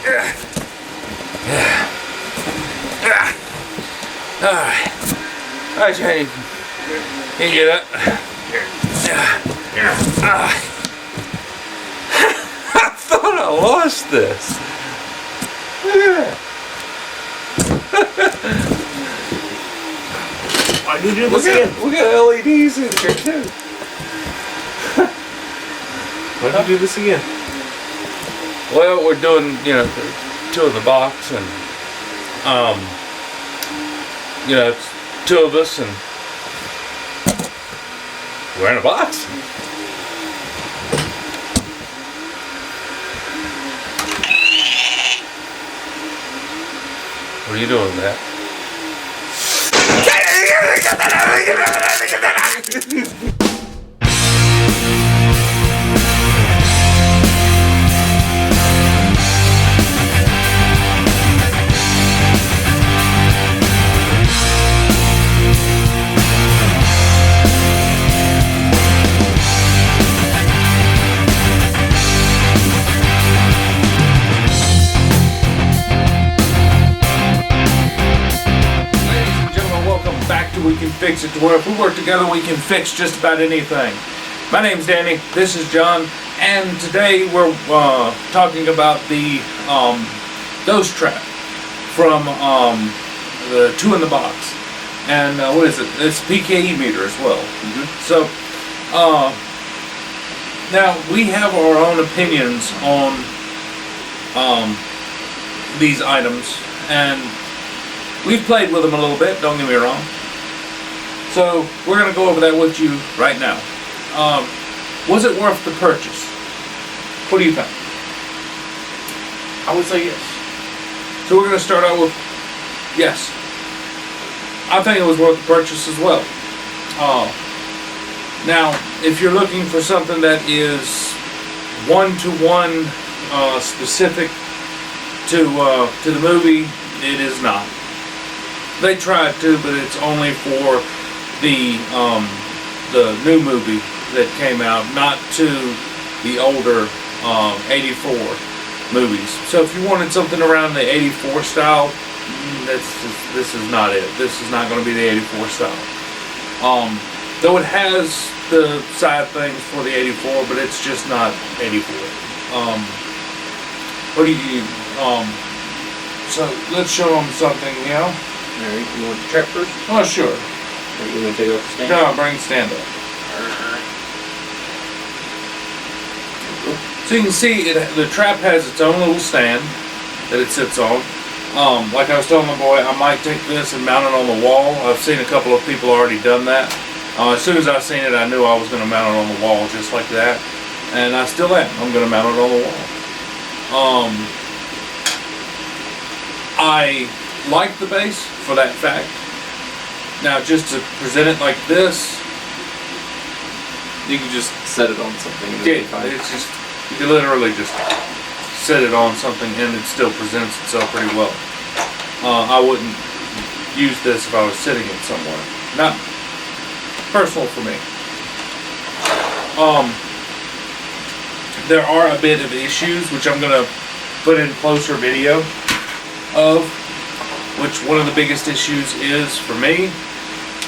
Alright. Alright, Shane. You can get up. I thought I lost this. Why do you do this again? We got LEDs in here too. Why do you do this again? Well, we're doing, the two in the box, and it's two of us, and we're in a box. What are you doing with that? We can fix it to where if we work together we can fix just about anything. My name's Danny, this is John, and today we're talking about the ghost trap from the two in the box. And what is it? It's PKE meter as well. So now we have our own opinions on these items, and we've played with them a little bit, don't get me wrong. So we're going to go over that with you right now. Was it worth the purchase? What do you think? I would say yes. So we're going to start out with yes. I think it was worth the purchase as well. Now, if you're looking for something that is one-to-one specific to the movie, it is not. They tried to, but it's only for the new movie that came out, not to the older 84 movies. So if you wanted something around the 84 style, this is not it. This is not going to be the 84 style. Though it has the side things for the 84, but it's just not 84. What do you so let's show them something, Alright, you want the trap first? Oh, sure. Or you want to take it off the stand? No, bring the stand up. So you can see the trap has its own little stand that it sits on. Like I was telling my boy, I might take this and mount it on the wall. I've seen a couple of people already done that. As soon as I seen it, I knew I was going to mount it on the wall just like that. And I still am. I'm going to mount it on the wall. I like the base for that fact. Now, just to present it like this, You can just set it on something. it's just, you can literally just set it on something and it still presents itself pretty well. I wouldn't use this if I was sitting it somewhere. Not personal for me. There are a bit of issues, which I'm going to put in closer video of, which one of the biggest issues is for me,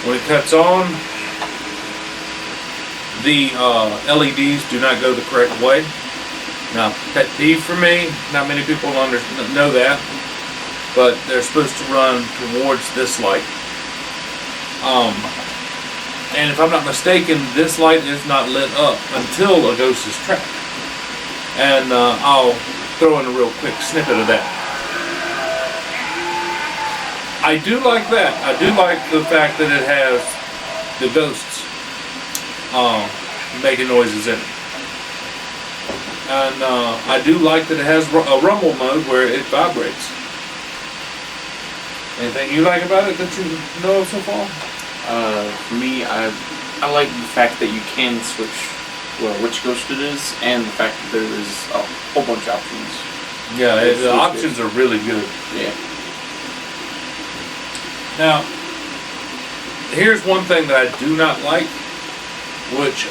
when it cuts on, the LEDs do not go the correct way. Now, pet peeve for me, not many people know that, but they're supposed to run towards this light. And if I'm not mistaken, this light is not lit up until a ghost is trapped. And I'll throw in a real quick snippet of that. I do like that. I do like the fact that it has the ghosts making noises in it. And I do like that it has a rumble mode where it vibrates. Anything you like about it that you know of so far? For me, I like the fact that you can switch which ghost it is, and the fact that there is a whole bunch of options. Yeah, the options are really good. Yeah. Now, here's one thing that I do not like, which,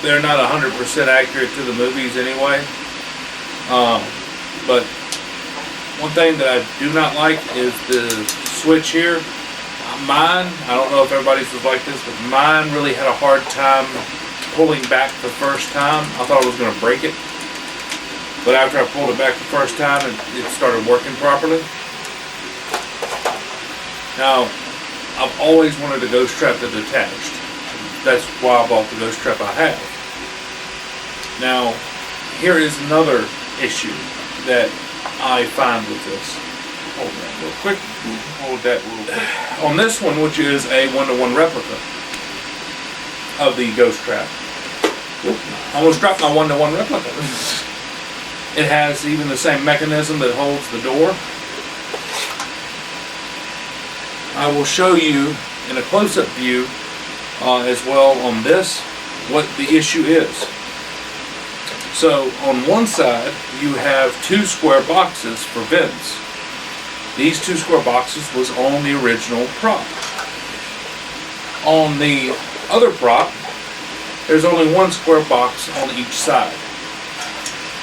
they're not 100% accurate to the movies anyway. But one thing that I do not like is the switch here. Mine, I don't know if everybody's was like this, but mine really had a hard time pulling back the first time. I thought I was going to break it. But after I pulled it back the first time, it started working properly. Now, I've always wanted a ghost trap that's attached. That's why I bought the ghost trap I have. Now, here is another issue that I find with this. Hold that real quick. Hold that real quick. On this one, which is a 1-to-1 replica of the ghost trap. I almost dropped my 1-to-1 replica. It has even the same mechanism that holds the door. I will show you in a close-up view as well on this what the issue is. So on one side you have 2 square boxes for vents. These 2 square boxes was on the original prop. On the other prop, there's only 1 square box on each side.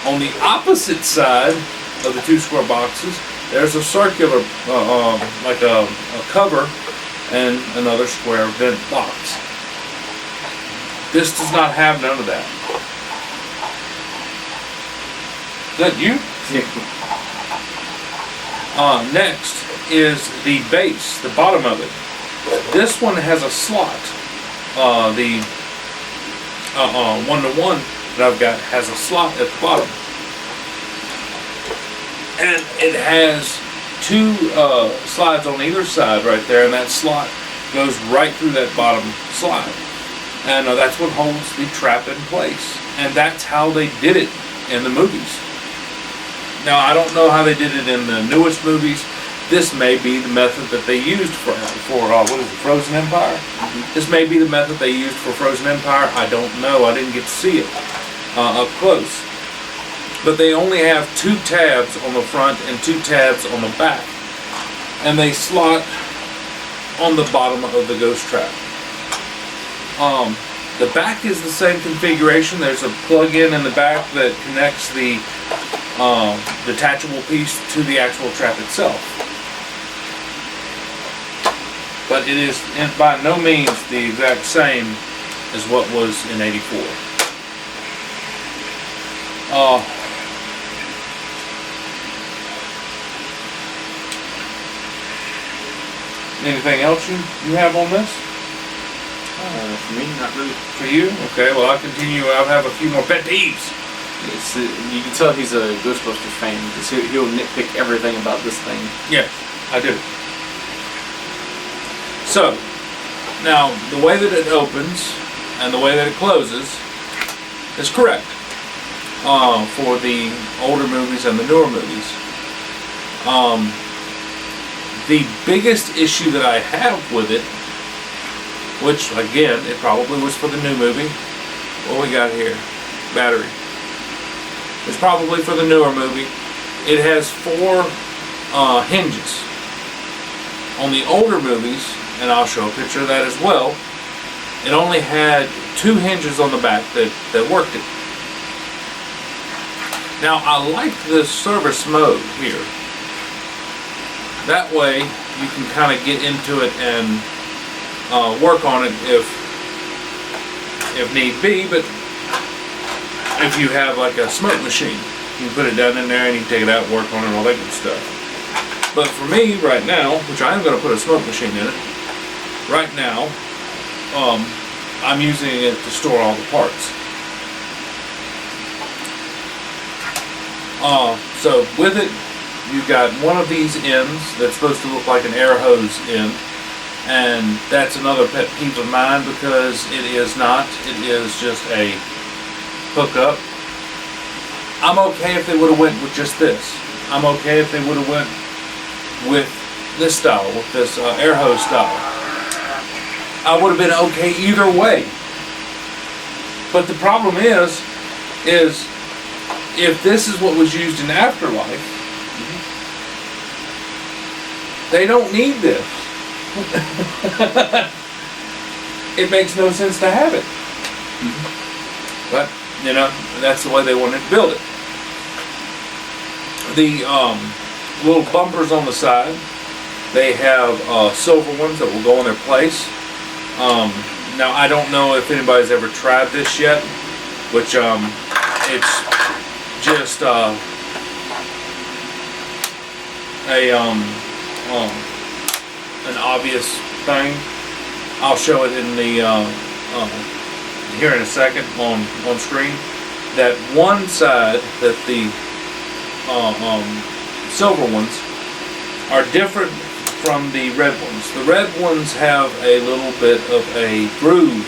On the opposite side of the 2 square boxes, there's a circular, like a cover and another square vent box. This does not have none of that. Is that you? Next is the base, the bottom of it. This one has a slot. The 1-to-1 that I've got has a slot at the bottom. And it has 2 slides on either side right there, and that slot goes right through that bottom slide. And that's what holds the trap in place. And that's how they did it in the movies. Now, I don't know how they did it in the newest movies. This may be the method that they used for what is it, Frozen Empire? Mm-hmm. This may be the method they used for Frozen Empire. I don't know. I didn't get to see it up close. But they only have 2 tabs on the front and 2 tabs on the back. And they slot on the bottom of the ghost trap. The back is the same configuration. There's a plug-in in the back that connects the detachable piece to the actual trap itself. But it is by no means the exact same as what was in '84. Anything else you have on this? For me, not really. For you? Okay, well I'll continue. I'll have a few more pet peeves. You can tell he's a Ghostbusters fan because he'll nitpick everything about this thing. Yeah, I do. So, now the way that it opens and the way that it closes is correct for the older movies and the newer movies. The biggest issue that I have with it, which again, it probably was for the new movie. What we got here? Battery. It's probably for the newer movie. It has 4 hinges. On the older movies, and I'll show a picture of that as well, it only had 2 hinges on the back that worked it. Now, I like this service mode here. That way, you can kind of get into it and work on it if need be, but if you have like a smoke machine, you can put it down in there and you can take it out, work on it, all that good stuff. But for me right now, which I am going to put a smoke machine in it, right now, I'm using it to store all the parts. So with it, you've got one of these ends that's supposed to look like an air hose end. And that's another pet peeve of mine because it is not. It is just a hookup. I'm okay if they would have went with just this. I'm okay if they would have went with this style, with this air hose style. I would have been okay either way. But the problem is if this is what was used in Afterlife, they don't need this. It makes no sense to have it. But, you know, that's the way they wanted to build it. The little bumpers on the side, they have silver ones that will go in their place. Now I don't know if anybody's ever tried this yet, which it's just an obvious thing. I'll show it in the here in a second on screen. That one side, that the silver ones are different from the red ones. The red ones have a little bit of a groove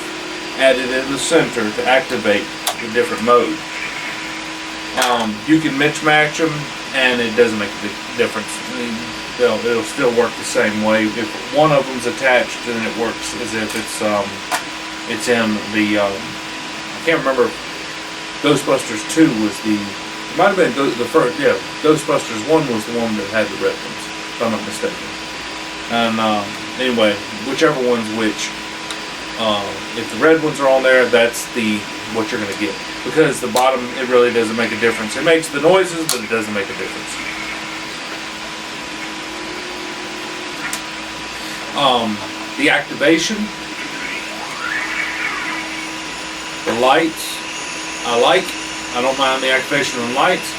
added in the center to activate the different mode. You can match them, and it doesn't make a big difference. I mean, it'll still work the same way. If one of them's attached, then it works as if it's in the I can't remember. Ghostbusters 2 was the, it might have been the first, yeah, Ghostbusters 1 was the one that had the red ones, if I'm not mistaken. And anyway, whichever one's which, if the red ones are on there, that's what you're going to get. Because the bottom, it really doesn't make a difference. It makes the noises, but it doesn't make a difference. The activation, the lights, I don't mind the activation on lights.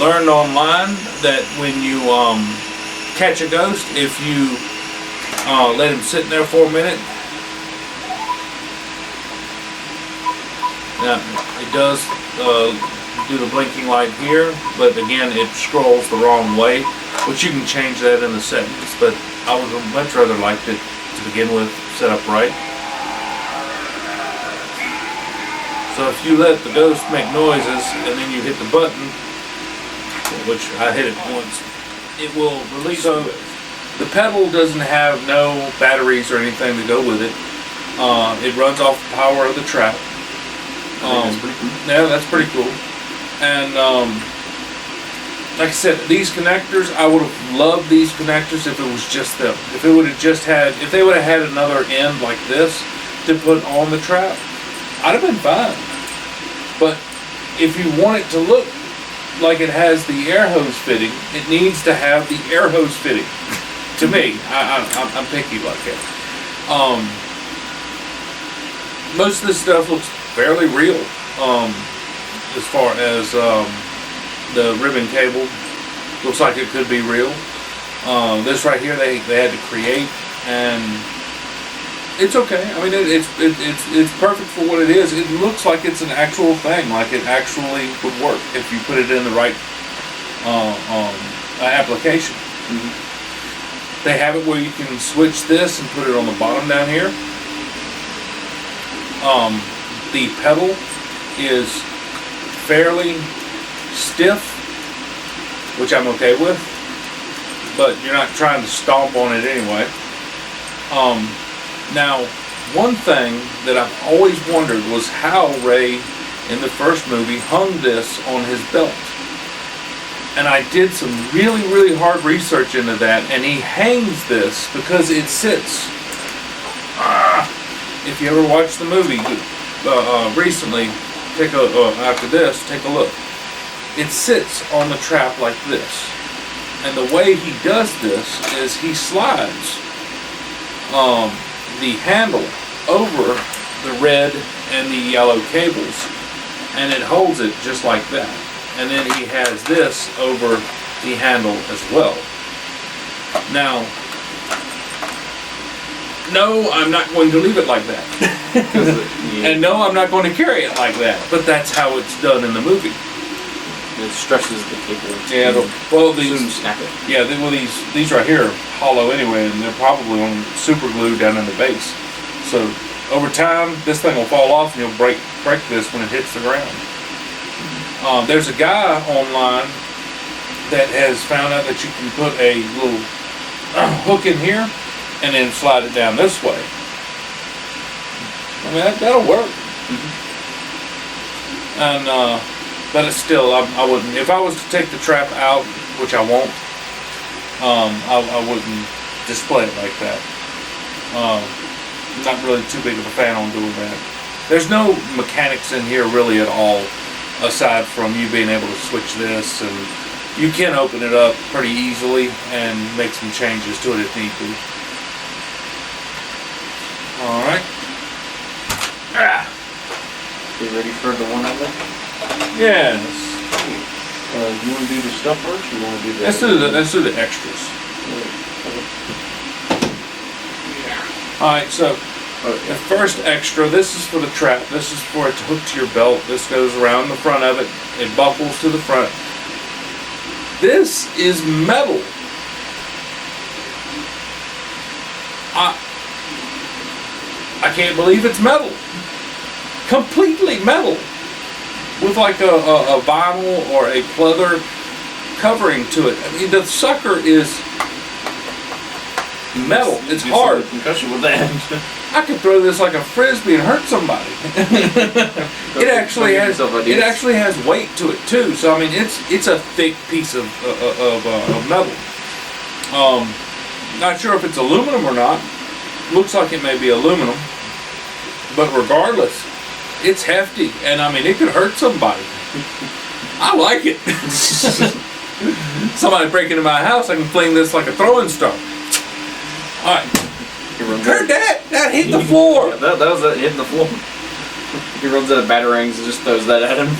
Learned online that when you catch a ghost, if you let him sit in there for a minute, now it does do the blinking light here, but again it scrolls the wrong way, which you can change that in the settings, but I would much rather liked it to begin with, set up right. So if you let the ghost make noises and then you hit the button, which I hit it once, it will release. So the pedal doesn't have no batteries or anything to go with it. It runs off the power of the trap. That's pretty cool. Yeah, that's pretty cool. And like I said, these connectors, I would have loved these connectors if it was just them. If it would have just had, if they would have had another end like this to put on the trap, I'd have been fine. But if you want it to look like it has the air hose fitting, it needs to have the air hose fitting. To me, I'm picky like that. Most of this stuff looks fairly real. As far as the ribbon cable, looks like it could be real. This right here, they had to create, and it's okay. I mean, it's perfect for what it is. It looks like it's an actual thing, like it actually would work if you put it in the right application. Mm-hmm. They have it where you can switch this and put it on the bottom down here. The pedal is fairly stiff, which I'm okay with, but you're not trying to stomp on it anyway. Now, one thing that I've always wondered was how Ray, in the first movie, hung this on his belt. And I did some really, really hard research into that, and he hangs this because it sits. If you ever watched the movie recently, after this, take a look. It sits on the trap like this. And the way he does this is he slides the handle over the red and the yellow cables, and it holds it just like that. And then he has this over the handle as well. Now, no, I'm not going to leave it like that. And no, I'm not going to carry it like that. But that's how it's done in the movie. It stresses the cable. Yeah, well, these snap it. Yeah, well, these right here are hollow anyway, and they're probably on super glue down in the base. So over time, this thing will fall off, and you'll break this when it hits the ground. There's a guy online that has found out that you can put a little hook in here and then slide it down this way. I mean, that'll work. Mm-hmm. And but it's still, I wouldn't. If I was to take the trap out, which I won't, I wouldn't display it like that. I'm not really too big of a fan on doing that. There's no mechanics in here really at all, aside from you being able to switch this and you can open it up pretty easily and make some changes to it if need be. Alright. You ready for the one of them? Yes. You want to do the stuff first, or you want to do the... Let's do the extras. Alright, so the first extra, this is for the trap. This is for it to hook to your belt. This goes around the front of it. It buckles to the front. This is metal. I can't believe it's metal. Completely metal. With like a vinyl or a pleather covering to it. I mean, the sucker is metal. It's hard. Concussion with that. I could throw this like a frisbee and hurt somebody. It actually has weight to it too. So I mean, it's a thick piece of metal. Not sure if it's aluminum or not. Looks like it may be aluminum, but regardless, it's hefty, and I mean, it could hurt somebody. I like it. Somebody break into my house, I can fling this like a throwing star. All right. Heard that? That hit the floor. Yeah, that was hitting the floor. He runs out of batarangs and just throws that at him.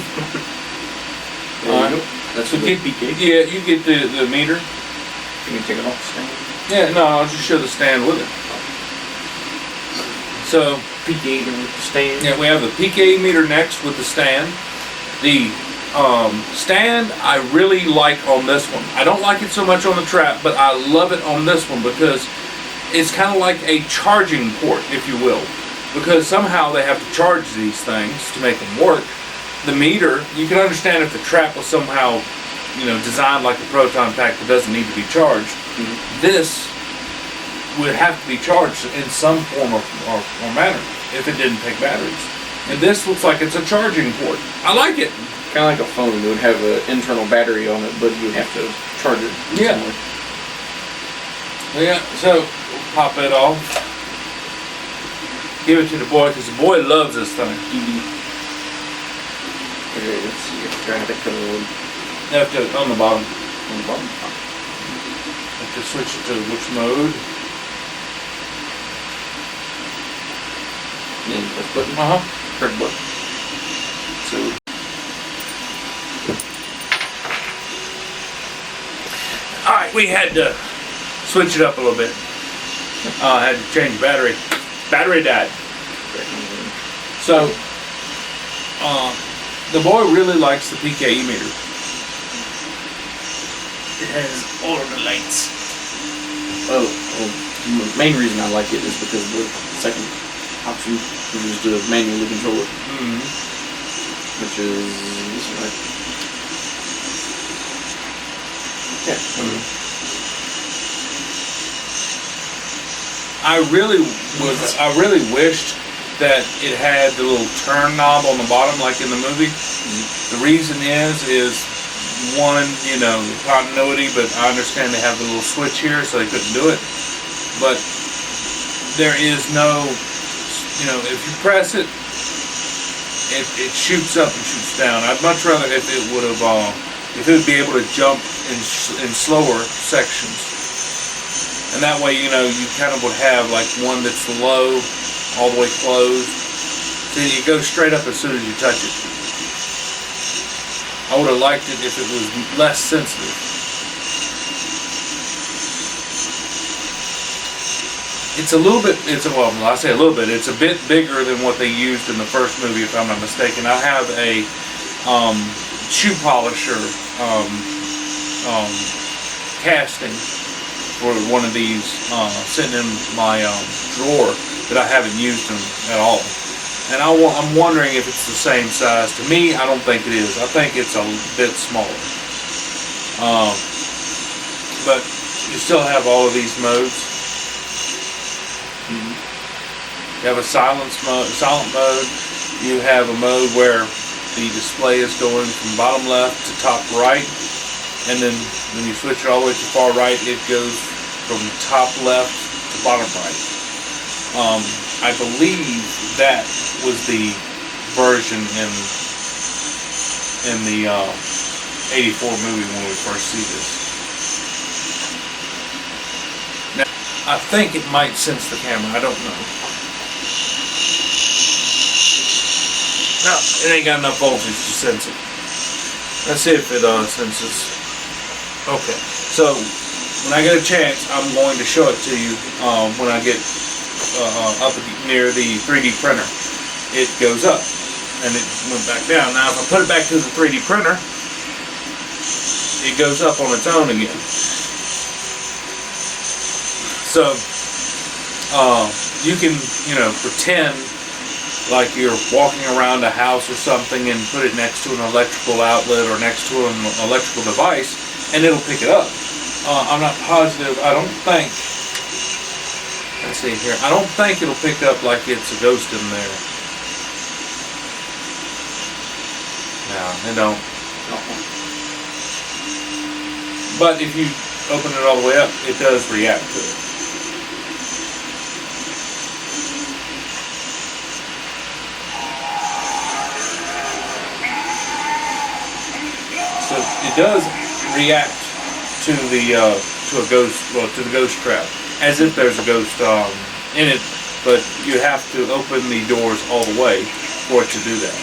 Alright. That's So what get, yeah, you get the meter. Can you take it off the stand? Yeah, no, I'll just show the stand with it. So, PK with the stand. yeah, we have the PK meter next with the stand. The stand I really like on this one. I don't like it so much on the trap, but I love it on this one because it's kind of like a charging port, if you will. Because somehow they have to charge these things to make them work. The meter, you can understand if the trap was somehow, designed like a proton pack that doesn't need to be charged. Mm-hmm. This would have to be charged in some form or manner if it didn't take batteries. And this looks like it's a charging port. I like it. Kind of like a phone. It would have an internal battery on it, but you would have to charge it. Yeah. Somewhere. Yeah, so pop it off. Give it to the boy because the boy loves this thing. Okay, let's see. Grab it On the bottom. on the bottom. Have to switch it to which mode. Then press button. Press button. So. Alright, we had to switch it up a little bit. I had to change battery. Battery died. So, the boy really likes the PKE meter. It has all of the lights. Oh, well, the main reason I like it is because the second option is to manually control it. Mm-hmm. Which is this one, right? Yeah. Mm-hmm. I really wished that it had the little turn knob on the bottom like in the movie. The reason is one, continuity, but I understand they have the little switch here, so they couldn't do it. But there is no, if you press it, it shoots up and shoots down. I'd much rather if it would be able to jump in slower sections. And that way, you kind of would have like one that's low, all the way closed. So you go straight up as soon as you touch it. I would have liked it if it was less sensitive. It's a little bit, I say a little bit, it's a bit bigger than what they used in the first movie, if I'm not mistaken. I have a shoe polisher casting for one of these sitting in my drawer that I haven't used them at all. And I'm wondering if it's the same size. To me, I don't think it is. I think it's a bit smaller. But you still have all of these modes. Mm-hmm. You have a silent mode. You have a mode where the display is going from bottom left to top right. And then when you switch it all the way to far right, it goes from top left to bottom right. I believe that was the version in '84 movie when we first see this. Now, I think it might sense the camera. I don't know. No, it ain't got enough voltage to sense it. Let's see if it senses. Okay, so when I get a chance, I'm going to show it to you when I get up near the 3D printer. It goes up, and it went back down. Now, if I put it back to the 3D printer, it goes up on its own again. So, you can, pretend like you're walking around a house or something and put it next to an electrical outlet or next to an electrical device, and it'll pick it up. I'm not positive. I don't think. Let's see here. I don't think it'll pick up like it's a ghost in there. No, it don't. But if you open it all the way up, it does react to it. So it does react to the to a ghost, well, to the ghost trap, as if there's a ghost in it. But you have to open the doors all the way for it to do that.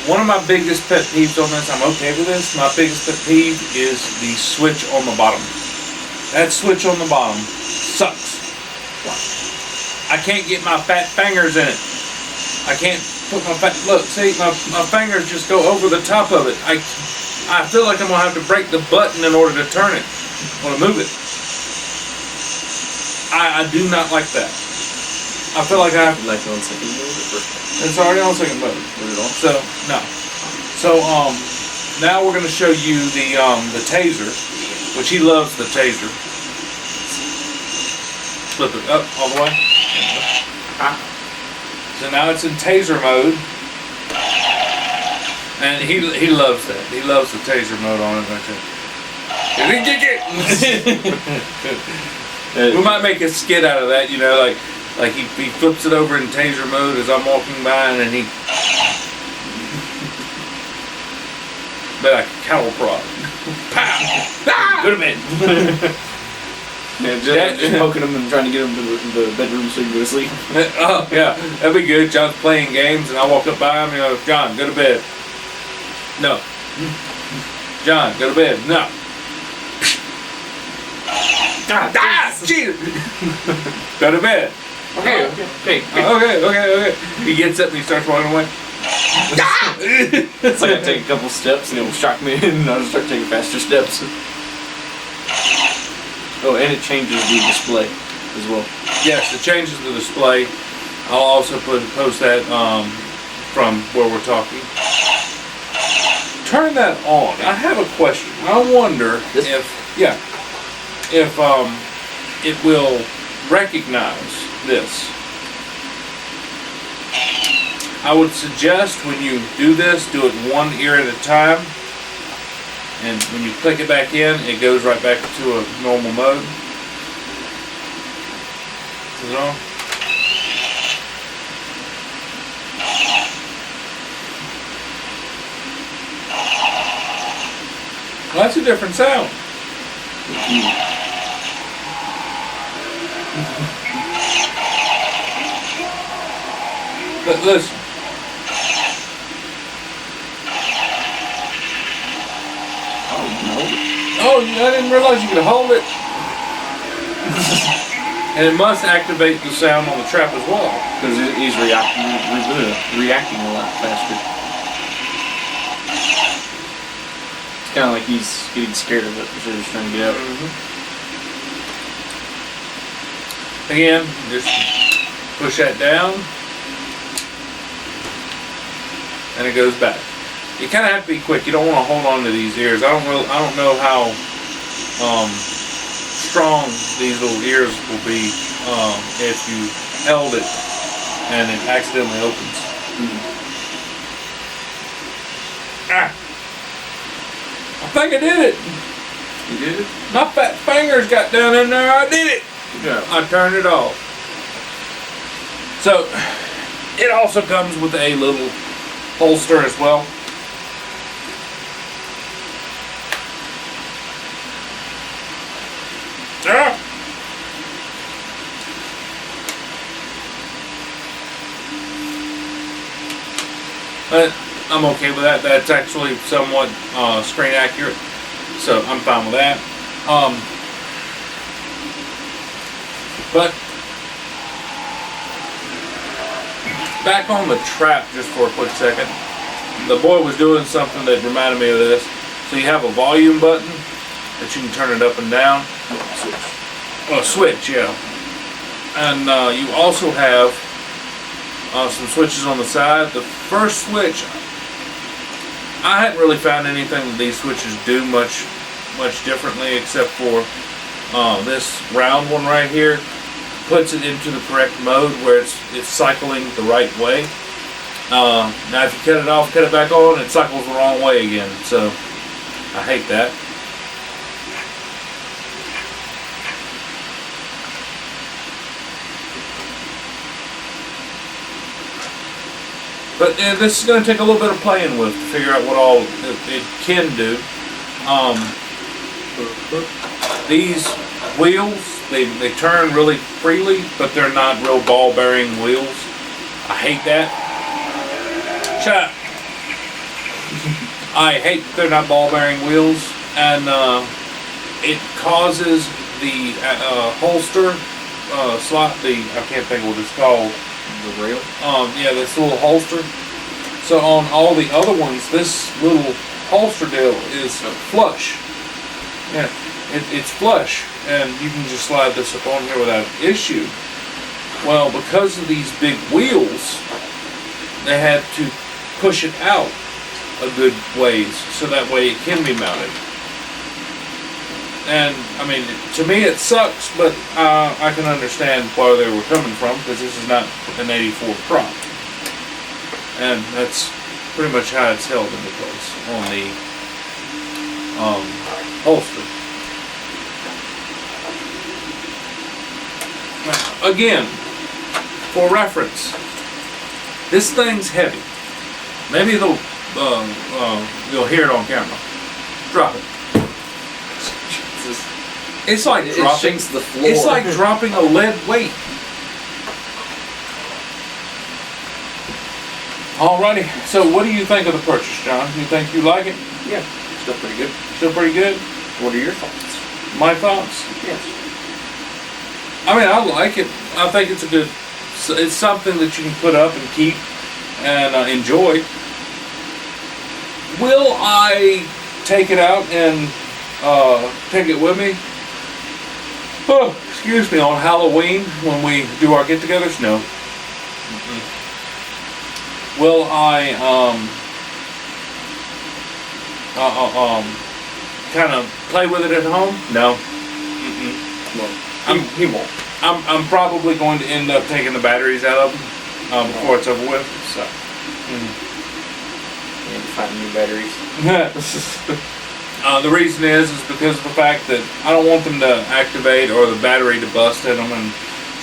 One of my biggest pet peeves on this, I'm okay with this, my biggest pet peeve is the switch on the bottom. That switch on the bottom sucks. I can't get my fat fingers in it. I can't put my fat, look, see, my fingers just go over the top of it. I feel like I'm going to have to break the button in order to turn it, or to move it. I do not like that. I feel like I have to. Like on second mode or first mode? It's already on second mode. Is it on? So, no. So, now we're going to show you the taser, which he loves the taser. Flip it up all the way. So now it's in taser mode. And he loves that. He loves the taser mode on it right there. We might make a skit out of that, like he flips it over in taser mode as I'm walking by, and then he be like a cattle prod. Pow! Ah! Go to bed. Just poking him and trying to get him to the bedroom so he can go to sleep. Oh yeah, that'd be good. John's playing games, and I walk up by him and go, "John, go to bed." No. John, go to bed. No. Ah! Cheater! Go to bed. Okay. Okay. He gets up and he starts walking away. It's like I take a couple steps and it'll shock me and I'll start taking faster steps. Oh, and it changes the display as well. Yes, it changes the display. I'll also post that from where we're talking. Turn that on. I have a question. I wonder if it will recognize this. I would suggest when you do this, do it one ear at a time. And when you click it back in, it goes right back to a normal mode. Is it on? Well, that's a different sound. But listen. Oh, I didn't realize you could hold it. And it must activate the sound on the trap as well. Because he's reacting a lot faster. It's kind of like he's getting scared of it, so he's trying to get out. Again, just push that down. And it goes back. You kind of have to be quick. You don't want to hold on to these ears. I don't know how strong these little ears will be if you held it and it accidentally opens. Ah! I think I did it. You did it? My fat fingers got down in there. I did it. Good job. I turned it off. So, it also comes with a little holster as well. Ah! But I'm okay with that. That's actually somewhat screen accurate, so I'm fine with that. But back on the trap just for a quick second. The boy was doing something that reminded me of this. So you have a volume button that you can turn it up and down. A switch, yeah. And you also have some switches on the side. The first switch, I hadn't really found anything that these switches do much differently, except for this round one right here puts it into the correct mode where it's cycling the right way. Now if you cut it off, cut it back on, it cycles the wrong way again. So I hate that. But this is going to take a little bit of playing with to figure out what all it can do. These wheels, they turn really freely, but they're not real ball-bearing wheels. I hate that. Shut up. I hate that they're not ball-bearing wheels, and it causes the holster slot, I can't think what it's called. The rail? Yeah, this little holster. So on all the other ones, this little holster deal is flush. Yeah, it's flush, and you can just slide this up on here without issue. Well, because of these big wheels, they had to push it out a good ways, so that way it can be mounted. And, I mean, to me it sucks, but I can understand where they were coming from, because this is not an 84 prop. And that's pretty much how it's held into place on the holster. Again, for reference, this thing's heavy. Maybe you'll hear it on camera. Drop it. It's like it dropping shakes the floor. It's like dropping a lead weight. Alrighty. So, what do you think of the purchase, John? Do you think you like it? Yeah, still pretty good. Still pretty good. What are your thoughts? My thoughts? Yes. I mean, I like it. I think it's a good. It's something that you can put up and keep and enjoy. Will I take it out and take it with me? Oh, excuse me, on Halloween when we do our get-togethers? No. Will I kind of play with it at home? No. Well, he won't. I'm probably going to end up taking the batteries out of them before it's over with. So. You need to find new batteries. The reason is because of the fact that I don't want them to activate or the battery to bust in them and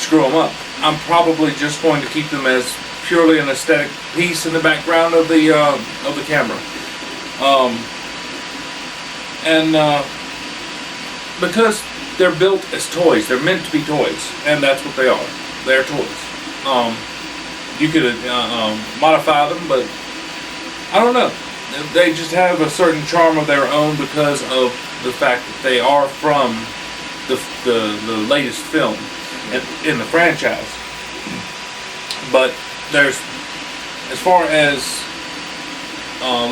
screw them up. I'm probably just going to keep them as purely an aesthetic piece in the background of the camera. Because they're built as toys, they're meant to be toys, and that's what they are. They're toys. You could modify them, but I don't know. They just have a certain charm of their own because of the fact that they are from the latest film in the franchise. But there's, as far as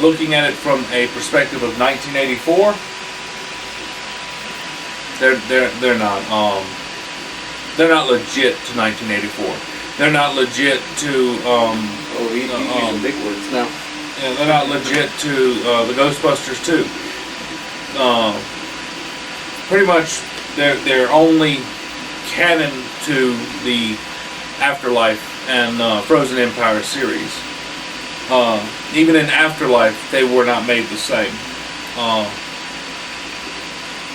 looking at it from a perspective of 1984, they're not legit to 1984. They're not legit to He's using big words now. Yeah, they're not legit to the Ghostbusters 2. Pretty much, they're only canon to the Afterlife and Frozen Empire series. Even in Afterlife, they were not made the same.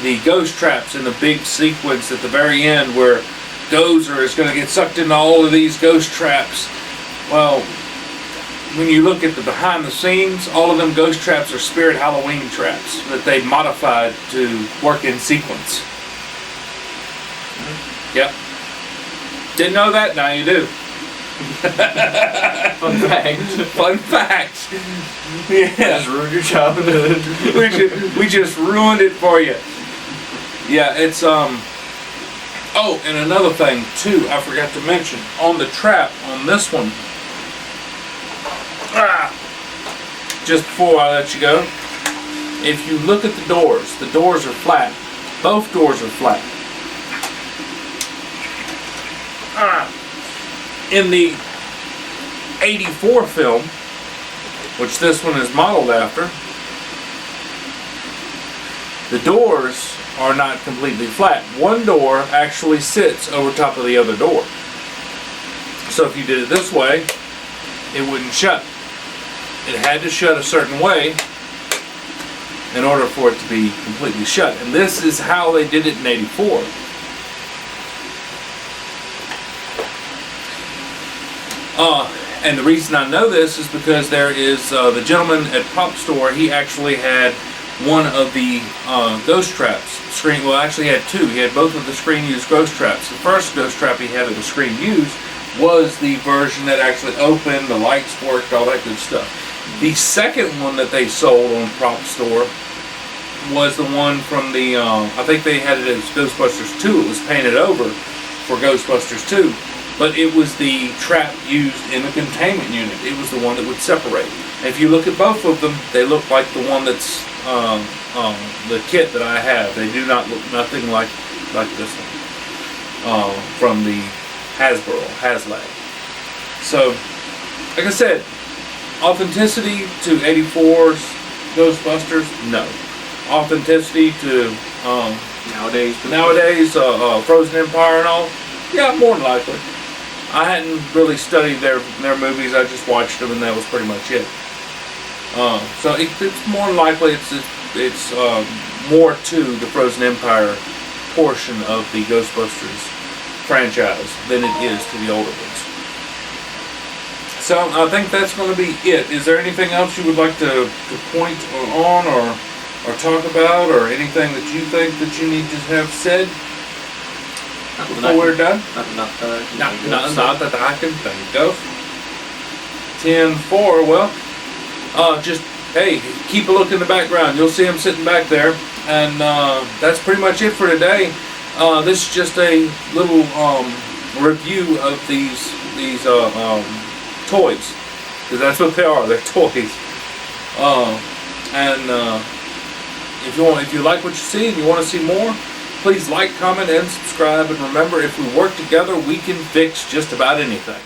the ghost traps in the big sequence at the very end where Gozer is going to get sucked into all of these ghost traps. Well, when you look at the behind the scenes, all of them ghost traps are Spirit Halloween traps that they modified to work in sequence. Yep. Didn't know that? Now you do. Fun fact. Fun fact. Yeah. Just ruined your childhood. we just ruined it for you. Yeah, it's oh, and another thing too, I forgot to mention on the trap on this one. Just before I let you go, if you look at the doors are flat. Both doors are flat. In the 84 film, which this one is modeled after, the doors are not completely flat. One door actually sits over top of the other door. So if you did it this way, it wouldn't shut. It had to shut a certain way in order for it to be completely shut. And this is how they did it in 84. And the reason I know this is because there is the gentleman at Prop Store. He actually had one of the ghost traps. Well, actually he had two. He had both of the screen-used ghost traps. The first ghost trap he had that was screen-used was the version that actually opened, the lights worked, all that good stuff. The second one that they sold on Prop Store was the one from the, I think they had it as Ghostbusters 2. It was painted over for Ghostbusters 2. But it was the trap used in the containment unit. It was the one that would separate. And if you look at both of them, they look like the one that's the kit that I have. They do not look nothing like this one from the HasLab. So, like I said, authenticity to 84's Ghostbusters, no. Authenticity to nowadays Frozen Empire and all, yeah, more than likely. I hadn't really studied their movies. I just watched them, and that was pretty much it. So it's more than likely it's more to the Frozen Empire portion of the Ghostbusters franchise than it is to the older ones. So I think that's going to be it. Is there anything else you would like to point on or talk about, or anything that you think that you need to have said before we're done? Not that I can think of. 10-4, well, just, hey, keep a look in the background. You'll see them sitting back there. And that's pretty much it for today. This is just a little review of these toys. Because that's what they are. They're toys. If you like what you see and you want to see more, please like, comment, and subscribe. And remember, if we work together, we can fix just about anything.